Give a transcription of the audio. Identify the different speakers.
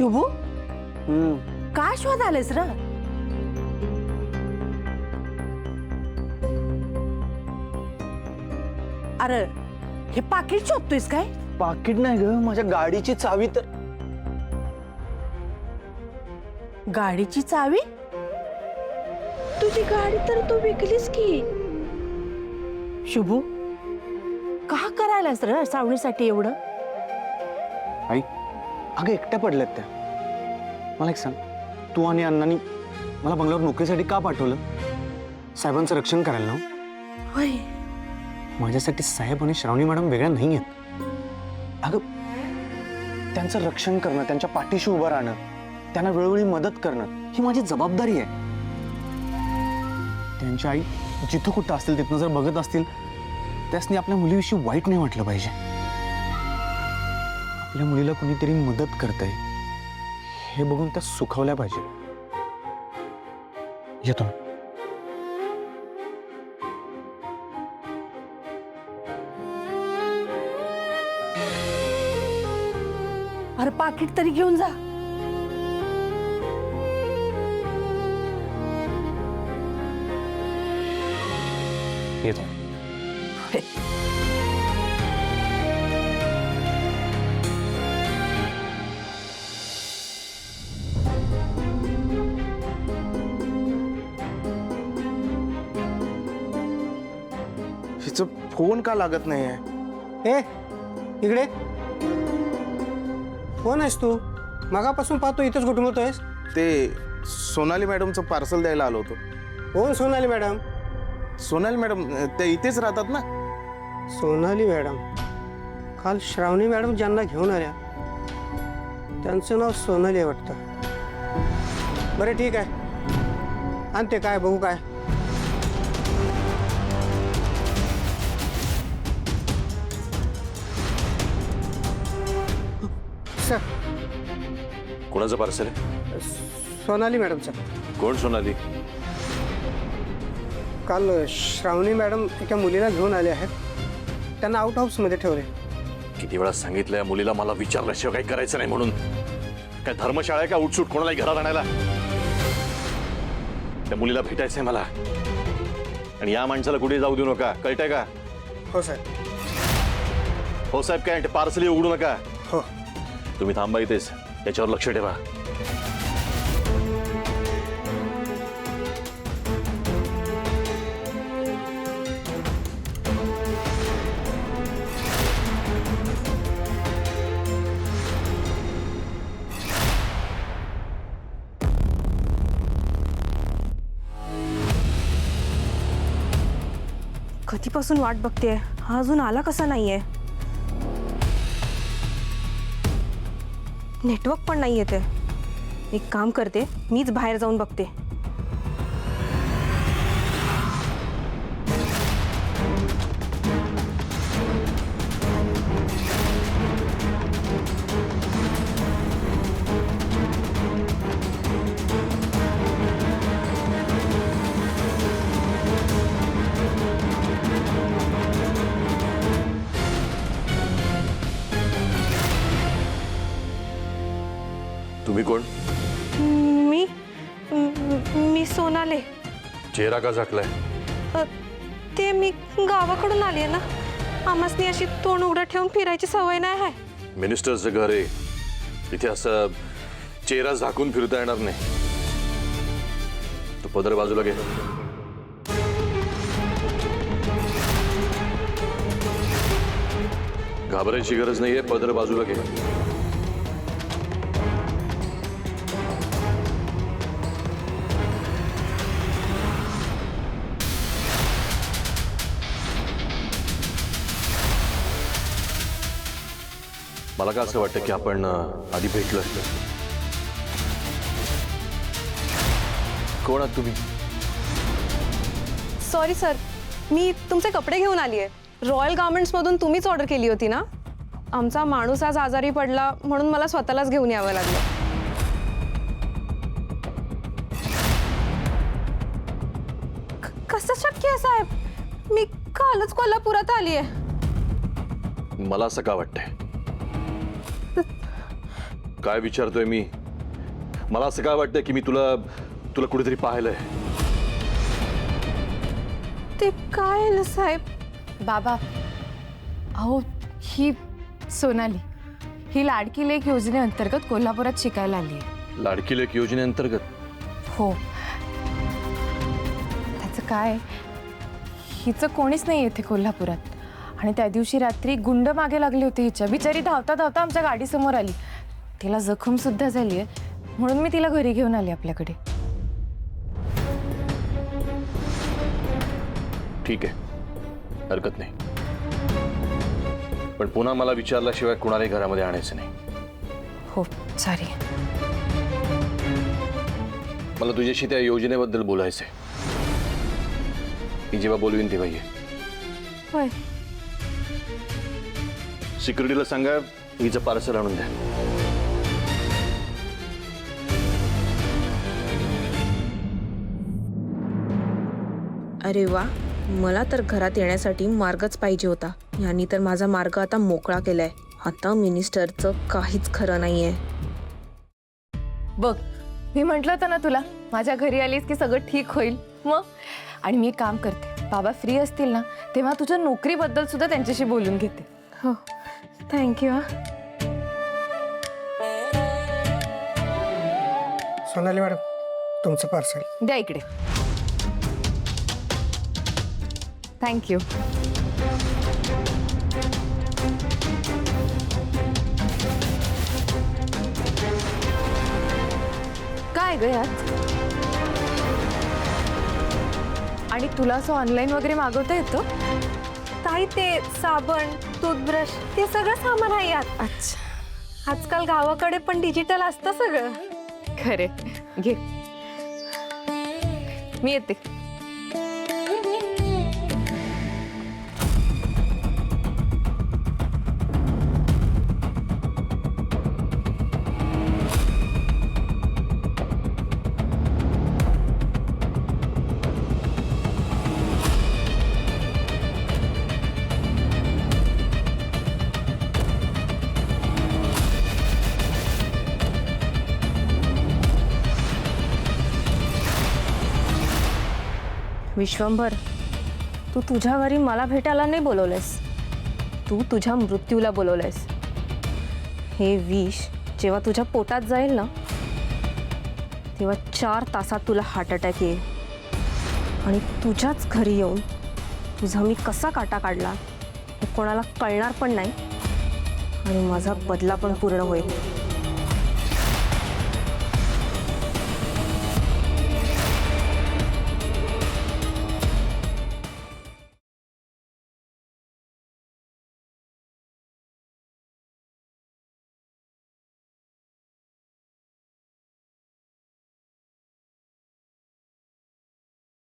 Speaker 1: शुभू काय शोध आलेस र? अरे हे पाकिट शोधतोयस काय?
Speaker 2: पाकिट नाही ग, माझ्या गाडीची चावी तर.
Speaker 1: गाडीची चावी? तुझी गाडी तर तू विकलीस की. शुभू का करायलास र सावणीसाठी एवढं?
Speaker 2: आई अगं एकट्या पडल्यात त्या. मला एक सांग, तू आणि अण्णांनी मला बंगल्यावर नोकरीसाठी का पाठवलं? साहेबांचं रक्षण करायला ना?
Speaker 1: होय.
Speaker 2: माझ्यासाठी साहेब आणि श्रावणी मॅडम वेगळ्या नाही आहेत. अगं त्यांचं रक्षण करणं, त्यांच्या पाठीशी उभं राहणं, त्यांना वेळोवेळी मदत करणं ही माझी जबाबदारी आहे. त्यांच्या आई जिथं कुठं असतील तिथनं जर बघत असतील, त्यासनी आपल्या मुलीविषयी वाईट नाही वाटलं पाहिजे. आपल्या मुलीला कुणीतरी मदत करतंय हे बघून त्या सुखावल्या पाहिजे. येतो.
Speaker 1: अरे पाकिट तरी घेऊन जा.
Speaker 2: येतो.
Speaker 3: हिचं फोन का लागत नाहीये?
Speaker 4: ए इकडे कोण आहेस तू? मगापासून पाहतो इथंच घुटमळतोयस.
Speaker 3: ते सोनाली मॅडमचं पार्सल द्यायला आलो होतो.
Speaker 4: कोण सोनाली मॅडम?
Speaker 3: सोनाली मॅडम ते इथेच राहतात ना.
Speaker 4: सोनाली मॅडम काल श्रावणी मॅडम ज्यांना घेऊन आल्या त्यांचं नाव सोनाली आहे वाटतं. बरं ठीक आहे, आणते काय बघू काय. सर
Speaker 5: कोणाचं पार्सल आहे?
Speaker 4: सोनाली मॅडमचं.
Speaker 5: कोण सोनाली?
Speaker 4: काल श्रावणी मॅडम एका मुलीला घेऊन आले आहेत, त्यांना आउट हाऊसमध्ये ठेवले.
Speaker 5: किती वेळा सांगितलं या मुलीला मला विचारल्याशिवाय काही करायचं नाही म्हणून. काय धर्मशाळा आहे का उठसूट कोणालाही घरात आणायला? त्या मुलीला भेटायचंय मला. आणि या माणसाला कुठे जाऊ देऊ नका, कळतंय का?
Speaker 4: हो साहेब.
Speaker 5: हो साहेब काय? पार्सल उघडू नका.
Speaker 4: हो.
Speaker 5: तुम्ही थांबा इथेच, त्याच्यावर लक्ष ठेवा.
Speaker 6: कधीपासून वाट बघतेय, हा अजून आला कसा नाहीये? नेटवर्क पण नाही येते. एक काम करते, मीच बाहेर जाऊन बघते.
Speaker 5: तुम्ही कोण?
Speaker 6: मी मी सोनाले.
Speaker 5: चेहरा का झाकलाय?
Speaker 6: ते मी गावाकडून आली आहे ना, आम्हासनी अशी तोंड उघडं ठेवून फिरायची सवय नाही आहे.
Speaker 5: मिनिस्टरचं घर आहे, इथे असं चेहरा झाकून फिरता येणार नाही. तो पदर बाजूला घे. घाबरायची गरज नाहीये, पदर बाजूला घे. मला का असं वाटतं की आपण आधी भेटलोय? कोण आहात तुम्ही?
Speaker 6: सॉरी सर, मी तुमचे कपडे घेऊन आली आहे. रॉयल गार्मेंट्समधून तुम्हीच ऑर्डर केली होती ना? आमचा माणूस आज आजारी पडला म्हणून मला स्वतःलाच घेऊन यावं लागलं. कसं शक्य आहे साहेब? मी कालच कोल्हापुरात आली आहे.
Speaker 5: मला असं का वाटतंय? काय विचारतोय मी? मला असं काय वाटतंय की मी तुला तुला कुठेतरी पाहिलंय.
Speaker 6: ते काय ना साहेब.
Speaker 7: बाबा अहो ही सोनाली, ही लाडकी लेक योजनेअंतर्गत कोल्हापुरात शिकायला आली आहे.
Speaker 5: लाडकी लेक योजनेअंतर्गत?
Speaker 7: हो. त्याचं काय, हिचं कोणीच नाही येथे कोल्हापुरात. आणि त्या दिवशी रात्री गुंड मागे लागली होती हिच्या. बिचारी धावता धावता आमच्या गाडीसमोर आली. तिला जखम सुद्धा झाली आहे, म्हणून मी तिला घरी घेऊन आली आपल्याकडे.
Speaker 5: ठीक आहे, हरकत नाही. पण पुन्हा मला विचारल्याशिवाय कुणालाही घरामध्ये आणायचं नाही.
Speaker 7: हो सॉरी.
Speaker 5: मला तुझ्याशी त्या योजनेबद्दल बोलायचंय. मी जेव्हा बोलवीन तेव्हा ये.
Speaker 6: होय.
Speaker 5: सिक्युरिटीला सांगा हिचं पार्सल आणून द्या.
Speaker 8: अरे वा, मला तर घरात येण्यासाठी मार्गच पाहिजे होता. यांनी तर माझा मार्ग आता मोकळा केलाय. आता मिनिस्टरचं काहीच खरं नाहीये.
Speaker 7: बघ, मी म्हटलं होतं ना तुला, माझ्या घरी आलीस की सगळं ठीक होईल. मग आणि मी एक काम करते, बाबा फ्री असतील ना तेव्हा तुझ्या नोकरीबद्दल सुद्धा त्यांच्याशी बोलून घेते.
Speaker 6: हो, थँक्यू.
Speaker 4: सोनाली मॅडम, तुमचं पार्सल.
Speaker 7: द्या इकडे. थँक्यू. काय ग यात? आणि तुला असं ऑनलाईन वगैरे मागवता येतं?
Speaker 6: ताई ते साबण, टूथब्रश ते सगळं सामान आहे यात.
Speaker 7: अच्छा,
Speaker 6: आजकाल गावाकडे पण डिजिटल असतं सगळं.
Speaker 7: खरे. घे, मी येते.
Speaker 6: विश्वंभर, तू तुझ्या घरी मला भेटायला नाही बोलवलंयस, तू तुझ्या मृत्यूला बोलवलंयस. हे विष जेव्हा तुझ्या पोटात जाईल ना तेव्हा 4 तासात तुला हार्ट अटॅक येईल. आणि तुझ्याच घरी येऊन तुझा मी कसा काटा काढला हे कोणाला कळणार पण नाही. आणि माझा बदला पण पूर्ण होईल.